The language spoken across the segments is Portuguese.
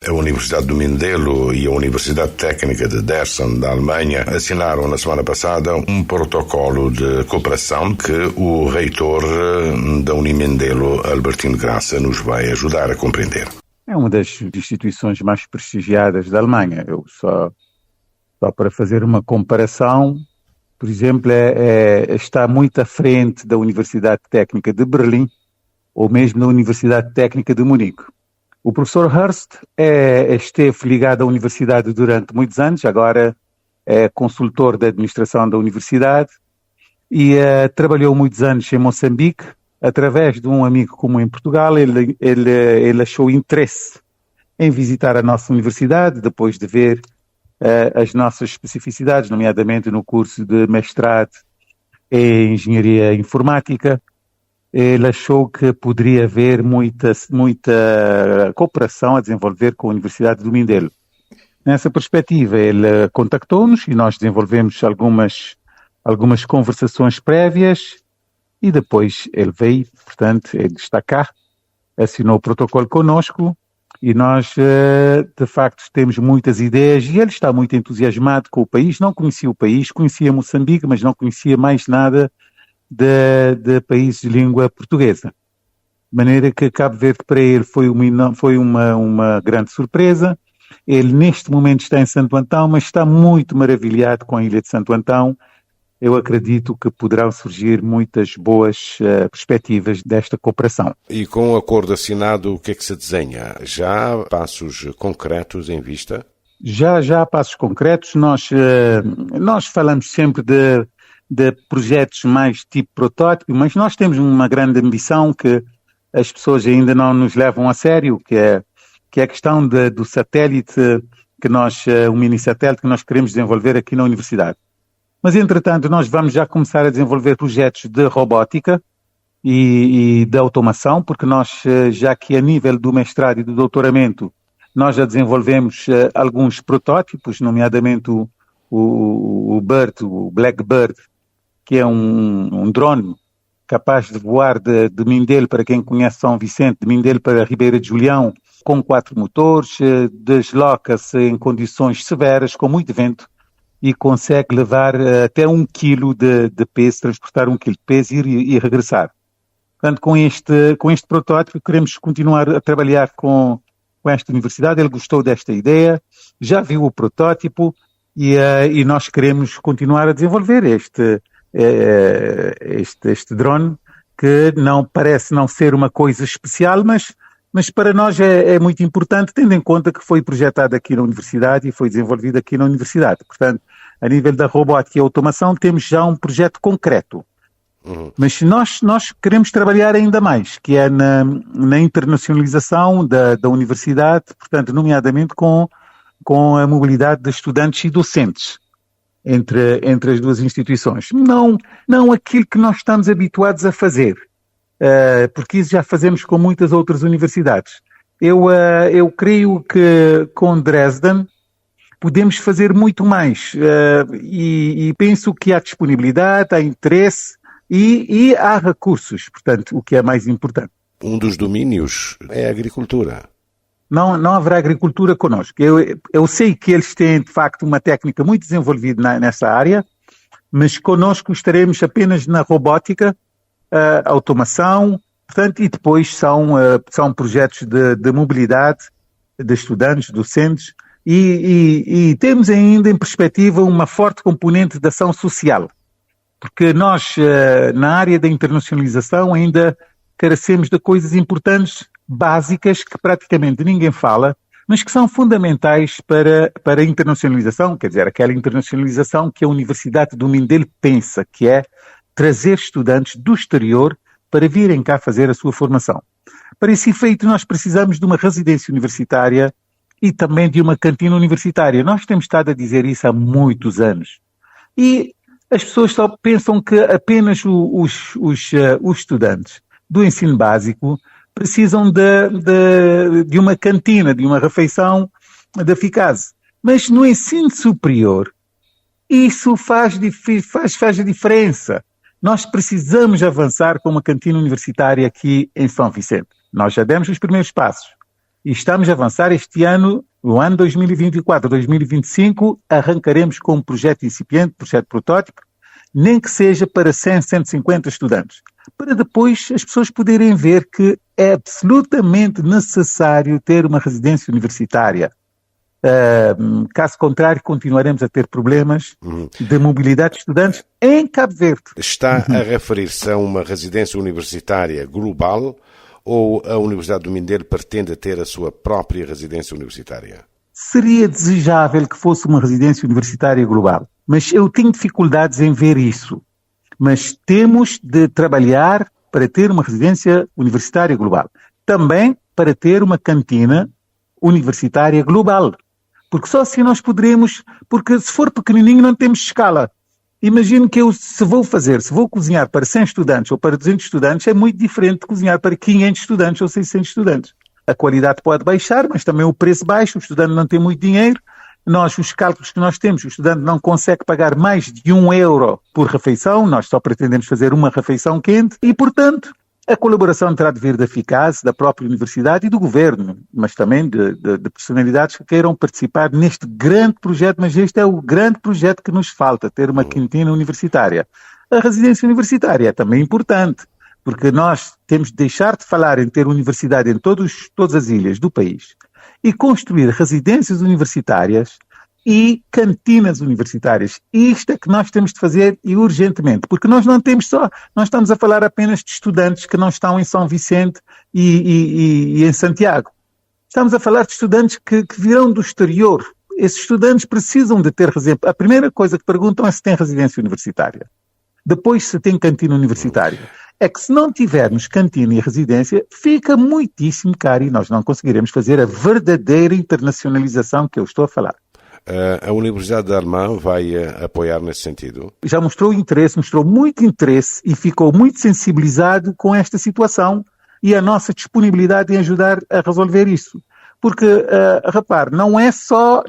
A Universidade do Mindelo e a Universidade Técnica de Dresden, da Alemanha, assinaram na semana passada um protocolo de cooperação que o reitor da Unimindelo, Albertino Graça, nos vai ajudar a compreender. É uma das instituições mais prestigiadas da Alemanha. Eu só para fazer uma comparação, por exemplo, está muito à frente da Universidade Técnica de Berlim ou mesmo da Universidade Técnica de Munique. O professor Hurst esteve ligado à universidade durante muitos anos, agora é consultor da administração da universidade e trabalhou muitos anos em Moçambique. Através de um amigo comum em Portugal, ele achou interesse em visitar a nossa universidade, depois de ver as nossas especificidades, nomeadamente no curso de mestrado em Engenharia Informática. Ele achou que poderia haver muita cooperação a desenvolver com a Universidade do Mindelo. Nessa perspectiva, ele contactou-nos e nós desenvolvemos algumas conversações prévias e depois ele veio, portanto, ele está cá, assinou o protocolo conosco e nós, de facto, temos muitas ideias e ele está muito entusiasmado com o país. Não conhecia o país, conhecia Moçambique, mas não conhecia mais nada de países de língua portuguesa. De maneira que Cabo Verde para ele foi uma grande surpresa. Ele neste momento está em Santo Antão, mas está muito maravilhado com a ilha de Santo Antão. Eu acredito que poderão surgir muitas boas perspectivas desta cooperação. E com o acordo assinado, o que é que se desenha? Já há passos concretos em vista? Já há passos concretos. Nós falamos sempre de projetos mais tipo protótipo, mas nós temos uma grande ambição que as pessoas ainda não nos levam a sério, que é a questão do satélite o mini-satélite que nós queremos desenvolver aqui na universidade. Mas, entretanto, nós vamos já começar a desenvolver projetos de robótica e de automação, porque nós, já que a nível do mestrado e do doutoramento, nós já desenvolvemos alguns protótipos, nomeadamente o Blackbird, que é um drone capaz de voar de Mindelo, para quem conhece São Vicente, de Mindelo para Ribeira de Julião, com 4 motores, desloca-se em condições severas, com muito vento, e consegue levar até 1 kg de peso, transportar 1 kg de peso e regressar. Portanto, com este protótipo, queremos continuar a trabalhar com esta universidade. Ele gostou desta ideia, já viu o protótipo e nós queremos continuar a desenvolver este drone, que não parece não ser uma coisa especial, mas para nós é muito importante, tendo em conta que foi projetado aqui na universidade e foi desenvolvido aqui na universidade. Portanto, a nível da robótica e automação, temos já um projeto concreto. Mas nós queremos trabalhar ainda mais, que é na internacionalização da universidade, portanto, nomeadamente com a mobilidade de estudantes e docentes entre as duas instituições. Não aquilo que nós estamos habituados a fazer, porque isso já fazemos com muitas outras universidades. Eu creio que com Dresden podemos fazer muito mais e penso que há disponibilidade, há interesse e há recursos, portanto, o que é mais importante. Um dos domínios é a agricultura. Não haverá agricultura connosco. Eu sei que eles têm, de facto, uma técnica muito desenvolvida nessa área, mas connosco estaremos apenas na robótica, automação, portanto, e depois são projetos de mobilidade de estudantes, docentes, e temos ainda em perspectiva uma forte componente de ação social, porque nós, na área da internacionalização, ainda carecemos de coisas importantes, básicas, que praticamente ninguém fala, mas que são fundamentais para a internacionalização, quer dizer, aquela internacionalização que a Universidade do Mindelo pensa, que é trazer estudantes do exterior para virem cá fazer a sua formação. Para esse efeito, nós precisamos de uma residência universitária e também de uma cantina universitária. Nós temos estado a dizer isso há muitos anos. E as pessoas só pensam que apenas os estudantes do ensino básico precisam de uma cantina, de uma refeição de eficaz. Mas no ensino superior, isso faz a diferença. Nós precisamos avançar com uma cantina universitária aqui em São Vicente. Nós já demos os primeiros passos. E estamos a avançar este ano, no ano 2024, 2025, arrancaremos com um projeto incipiente, projeto protótipo, nem que seja para 100, 150 estudantes, para depois as pessoas poderem ver que é absolutamente necessário ter uma residência universitária. Caso contrário, continuaremos a ter problemas de mobilidade de estudantes em Cabo Verde. Está a referir-se a uma residência universitária global ou a Universidade do Mindelo pretende ter a sua própria residência universitária? Seria desejável que fosse uma residência universitária global, mas eu tenho dificuldades em ver isso. Mas temos de trabalhar para ter uma residência universitária global. Também para ter uma cantina universitária global. Porque só assim nós poderemos, porque se for pequenininho não temos escala. Imagino que se vou cozinhar para 100 estudantes ou para 200 estudantes, é muito diferente de cozinhar para 500 estudantes ou 600 estudantes. A qualidade pode baixar, mas também o preço baixa, o estudante não tem muito dinheiro. Os cálculos que nós temos, o estudante não consegue pagar mais de €1 por refeição, nós só pretendemos fazer uma refeição quente e, portanto, a colaboração terá de vir da FICAS, da própria universidade e do governo, mas também de personalidades que queiram participar neste grande projeto, mas este é o grande projeto que nos falta, ter uma cantina universitária. A residência universitária é também importante, porque nós temos de deixar de falar em ter universidade em todas as ilhas do país e construir residências universitárias e cantinas universitárias. Isto é que nós temos de fazer e urgentemente, porque nós não estamos a falar apenas de estudantes que não estão em São Vicente e em Santiago. Estamos a falar de estudantes que virão do exterior. Esses estudantes precisam de ter residência. A primeira coisa que perguntam é se tem residência universitária. Depois, se tem cantina universitária. É que se não tivermos cantina e residência, fica muitíssimo caro e nós não conseguiremos fazer a verdadeira internacionalização que eu estou a falar. A Universidade de Alemã vai apoiar nesse sentido? Já mostrou muito interesse e ficou muito sensibilizado com esta situação e a nossa disponibilidade em ajudar a resolver isso. Porque, repare, não é só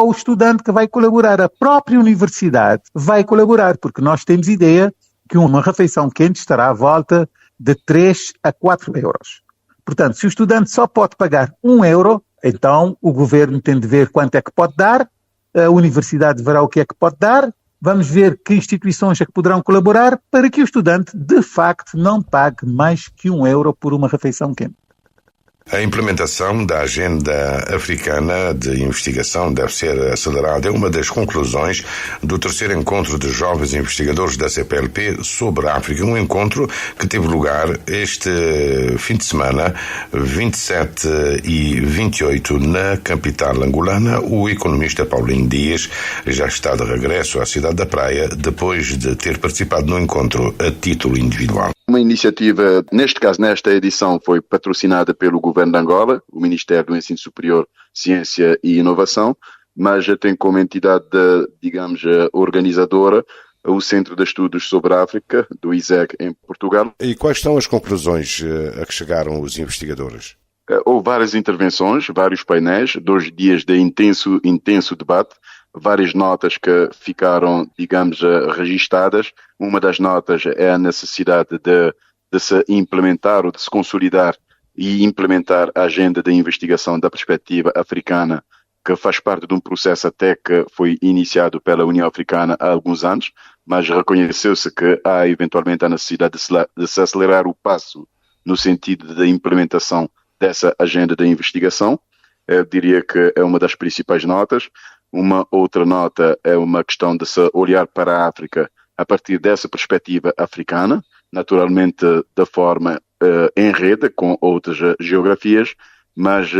o estudante que vai colaborar, a própria universidade vai colaborar, porque nós temos ideia que uma refeição quente estará à volta de 3 a 4 euros. Portanto, se o estudante só pode pagar €1, então o governo tem de ver quanto é que pode dar, a universidade verá o que é que pode dar, vamos ver que instituições é que poderão colaborar para que o estudante, de facto, não pague mais que €1 por uma refeição quente. A implementação da Agenda Africana de Investigação deve ser acelerada. É uma das conclusões do terceiro encontro de jovens investigadores da CPLP sobre a África. Um encontro que teve lugar este fim de semana, 27 e 28, na capital angolana. O economista Paulinho Dias já está de regresso à cidade da Praia depois de ter participado no encontro a título individual. Uma iniciativa, neste caso, nesta edição, foi patrocinada pelo Governo de Angola, o Ministério do Ensino Superior, Ciência e Inovação, mas tem como entidade, digamos, organizadora, o Centro de Estudos sobre a África, do ISEG, em Portugal. E quais são as conclusões a que chegaram os investigadores? Houve várias intervenções, vários painéis, 2 dias de intenso debate, várias notas que ficaram, digamos, registadas. Uma das notas é a necessidade de se implementar ou de se consolidar e implementar a agenda de investigação da perspectiva africana, que faz parte de um processo até que foi iniciado pela União Africana há alguns anos, mas reconheceu-se que há eventualmente a necessidade de se acelerar o passo no sentido da implementação dessa agenda de investigação. Eu diria que é uma das principais notas. Uma outra nota é uma questão de se olhar para a África a partir dessa perspectiva africana, naturalmente da forma em rede com outras geografias, mas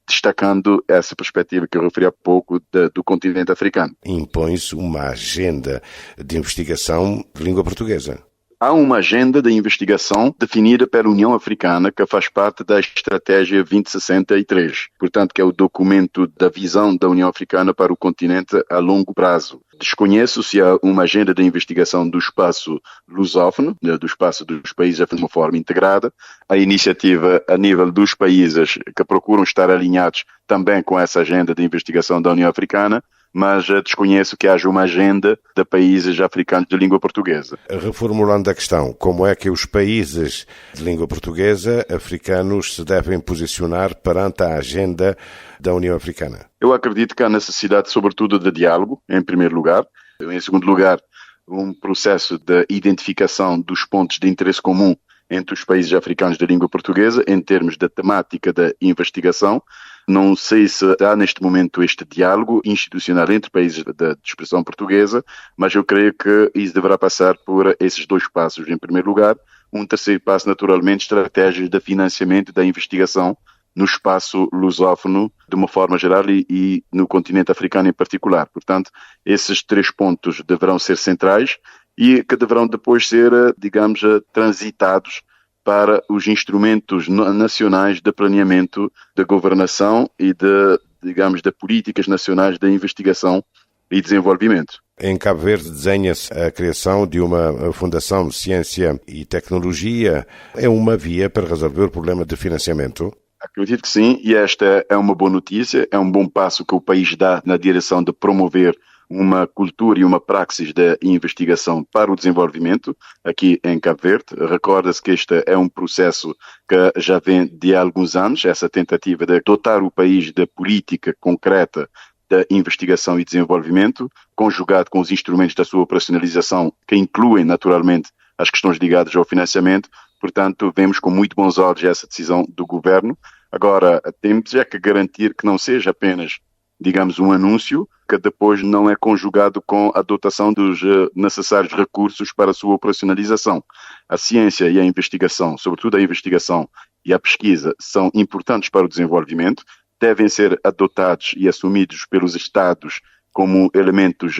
destacando essa perspectiva que eu referi há pouco do continente africano. Impõe-se uma agenda de investigação de língua portuguesa. Há uma agenda de investigação definida pela União Africana que faz parte da Estratégia 2063, portanto que é o documento da visão da União Africana para o continente a longo prazo. Desconheço se há uma agenda de investigação do espaço lusófono, do espaço dos países de uma forma integrada. A iniciativa a nível dos países que procuram estar alinhados também com essa agenda de investigação da União Africana, mas desconheço que haja uma agenda de países africanos de língua portuguesa. Reformulando a questão, como é que os países de língua portuguesa africanos se devem posicionar perante a agenda da União Africana? Eu acredito que há necessidade, sobretudo, de diálogo, em primeiro lugar. Em segundo lugar, um processo de identificação dos pontos de interesse comum entre os países africanos de língua portuguesa, em termos da temática da investigação. Não sei se há neste momento este diálogo institucional entre países de expressão portuguesa, mas eu creio que isso deverá passar por esses dois passos. Em primeiro lugar, um terceiro passo, naturalmente, estratégias de financiamento da investigação no espaço lusófono, de uma forma geral, e no continente africano em particular. Portanto, esses três pontos deverão ser centrais e que deverão depois ser, digamos, transitados para os instrumentos nacionais de planeamento da governação e de políticas nacionais de investigação e desenvolvimento. Em Cabo Verde desenha-se a criação de uma Fundação de Ciência e Tecnologia. É uma via para resolver o problema de financiamento? Acredito que sim, e esta é uma boa notícia, é um bom passo que o país dá na direção de promover uma cultura e uma praxis de investigação para o desenvolvimento aqui em Cabo Verde. Recorda-se que este é um processo que já vem de há alguns anos, essa tentativa de dotar o país de política concreta de investigação e desenvolvimento, conjugado com os instrumentos da sua operacionalização, que incluem naturalmente as questões ligadas ao financiamento. Portanto, vemos com muito bons olhos essa decisão do governo. Agora, temos que garantir que não seja apenas, digamos, um anúncio, que depois não é conjugado com a dotação dos necessários recursos para a sua operacionalização. A ciência e a investigação, sobretudo a investigação e a pesquisa, são importantes para o desenvolvimento, devem ser adotados e assumidos pelos Estados como elementos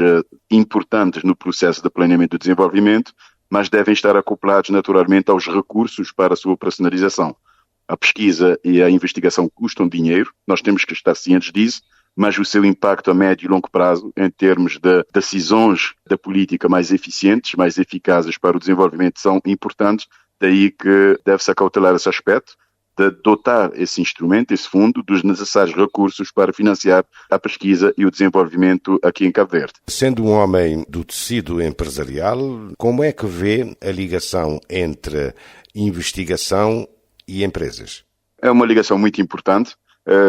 importantes no processo de planeamento do desenvolvimento, mas devem estar acoplados naturalmente aos recursos para a sua operacionalização. A pesquisa e a investigação custam dinheiro, nós temos que estar cientes disso, mas o seu impacto a médio e longo prazo, em termos de decisões da política mais eficientes, mais eficazes para o desenvolvimento, são importantes, daí que deve-se acautelar esse aspecto, de dotar esse instrumento, esse fundo, dos necessários recursos para financiar a pesquisa e o desenvolvimento aqui em Cabo Verde. Sendo um homem do tecido empresarial, como é que vê a ligação entre investigação e empresas? É uma ligação muito importante.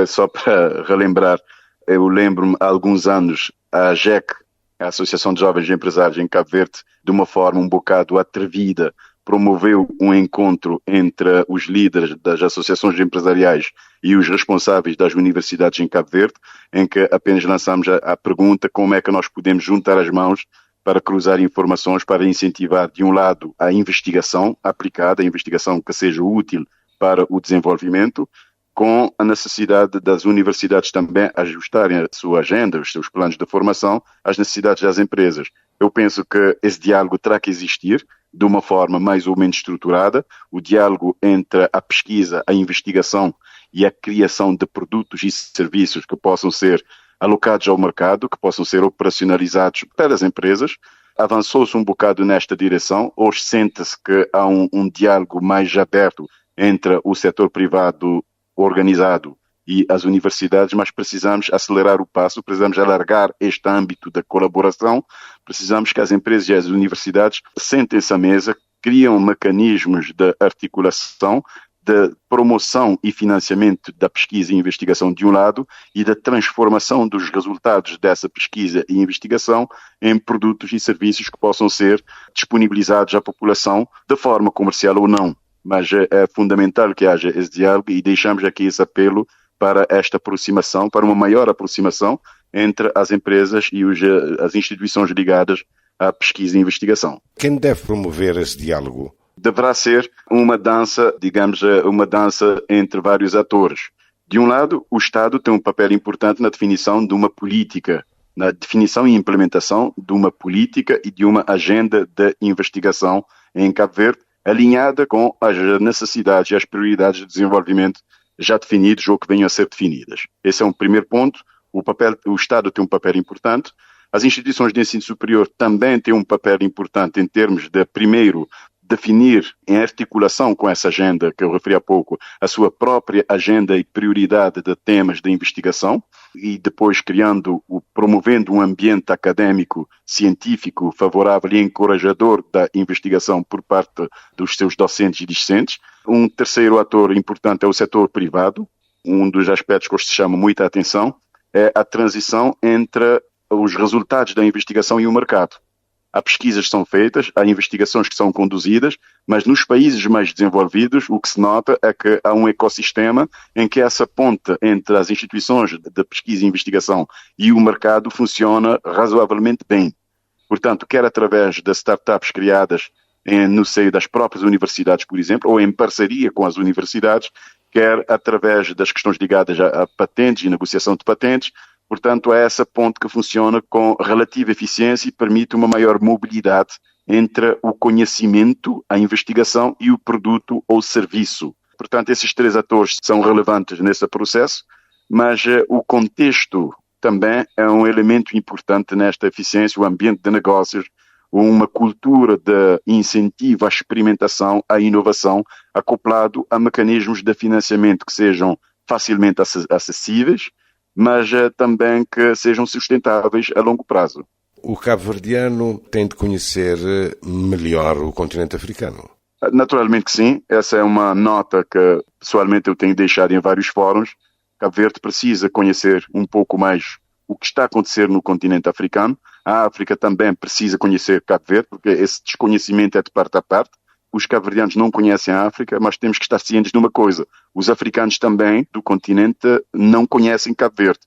Só para relembrar, eu lembro-me há alguns anos a AGEC, a Associação de Jovens Empresários em Cabo Verde, de uma forma um bocado atrevida, promoveu um encontro entre os líderes das associações empresariais e os responsáveis das universidades em Cabo Verde, em que apenas lançamos a pergunta como é que nós podemos juntar as mãos para cruzar informações, para incentivar, de um lado, a investigação aplicada, a investigação que seja útil para o desenvolvimento, com a necessidade das universidades também ajustarem a sua agenda, os seus planos de formação, às necessidades das empresas. Eu penso que esse diálogo terá que existir de uma forma mais ou menos estruturada, o diálogo entre a pesquisa, a investigação e a criação de produtos e serviços que possam ser alocados ao mercado, que possam ser operacionalizados pelas empresas. Avançou-se um bocado nesta direção, hoje sente-se que há um diálogo mais aberto entre o setor privado organizado e as universidades, mas precisamos acelerar o passo, precisamos alargar este âmbito da colaboração, precisamos que as empresas e as universidades sentem-se à mesa, criam mecanismos de articulação, de promoção e financiamento da pesquisa e investigação de um lado e da transformação dos resultados dessa pesquisa e investigação em produtos e serviços que possam ser disponibilizados à população de forma comercial ou não. Mas é fundamental que haja esse diálogo e deixamos aqui esse apelo para esta aproximação, para uma maior aproximação entre as empresas e as instituições ligadas à pesquisa e investigação. Quem deve promover esse diálogo? Deverá ser uma dança, digamos, uma dança entre vários atores. De um lado, o Estado tem um papel importante na definição de uma política, na definição e implementação de uma política e de uma agenda de investigação em Cabo Verde, alinhada com as necessidades e as prioridades de desenvolvimento já definidos ou que venham a ser definidas. Esse é um primeiro ponto. O Estado tem um papel importante. As instituições de ensino superior também têm um papel importante em termos de, primeiro, definir em articulação com essa agenda que eu referi há pouco, a sua própria agenda e prioridade de temas de investigação. e depois promovendo um ambiente académico, científico, favorável e encorajador da investigação por parte dos seus docentes e discentes. Um terceiro ator importante é o setor privado. Um dos aspectos que se chama muita atenção é a transição entre os resultados da investigação e o mercado. Há pesquisas que são feitas, há investigações que são conduzidas, mas nos países mais desenvolvidos o que se nota é que há um ecossistema em que essa ponte entre as instituições de pesquisa e investigação e o mercado funciona razoavelmente bem. Portanto, quer através das startups criadas no seio das próprias universidades, por exemplo, ou em parceria com as universidades, quer através das questões ligadas a patentes e negociação de patentes. Portanto, é essa ponte que funciona com relativa eficiência e permite uma maior mobilidade entre o conhecimento, a investigação e o produto ou serviço. Portanto, esses três atores são relevantes nesse processo, mas o contexto também é um elemento importante nesta eficiência, o ambiente de negócios, uma cultura de incentivo à experimentação, à inovação, acoplado a mecanismos de financiamento que sejam facilmente acessíveis, mas também que sejam sustentáveis a longo prazo. O cabo-verdiano tem de conhecer melhor o continente africano? Naturalmente que sim. Essa é uma nota que, pessoalmente, eu tenho deixado em vários fóruns. Cabo Verde precisa conhecer um pouco mais o que está a acontecer no continente africano. A África também precisa conhecer Cabo Verde, porque esse desconhecimento é de parte a parte. Os cabo-verdianos não conhecem a África, mas temos que estar cientes de uma coisa. Os africanos também, do continente, não conhecem Cabo Verde.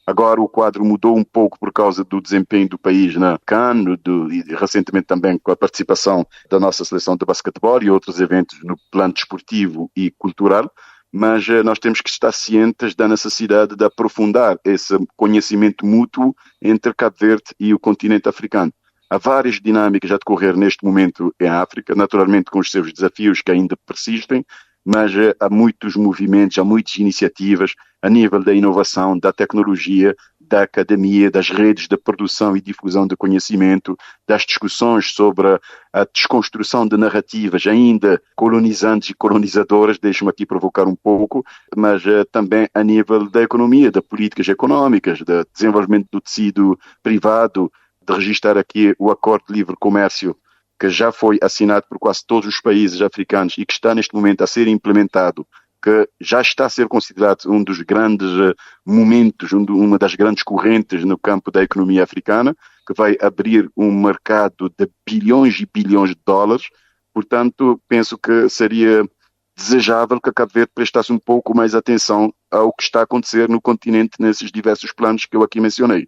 Agora o quadro mudou um pouco por causa do desempenho do país na CAN, e recentemente também com a participação da nossa seleção de basquetebol e outros eventos no plano desportivo e cultural, mas nós temos que estar cientes da necessidade de aprofundar esse conhecimento mútuo entre Cabo Verde e o continente africano. Há várias dinâmicas a decorrer neste momento em África, naturalmente com os seus desafios que ainda persistem, mas há muitos movimentos, há muitas iniciativas a nível da inovação, da tecnologia, da academia, das redes de produção e difusão de conhecimento, das discussões sobre a desconstrução de narrativas ainda colonizantes e colonizadoras, deixe-me aqui provocar um pouco, mas também a nível da economia, de políticas económicas, de desenvolvimento do tecido privado, de registrar aqui o Acordo de Livre Comércio, que já foi assinado por quase todos os países africanos e que está neste momento a ser implementado, que já está a ser considerado um dos grandes momentos, uma das grandes correntes no campo da economia africana, que vai abrir um mercado de bilhões e bilhões de dólares. Portanto, penso que seria desejável que a Cabo Verde prestasse um pouco mais atenção ao que está a acontecer no continente nesses diversos planos que eu aqui mencionei.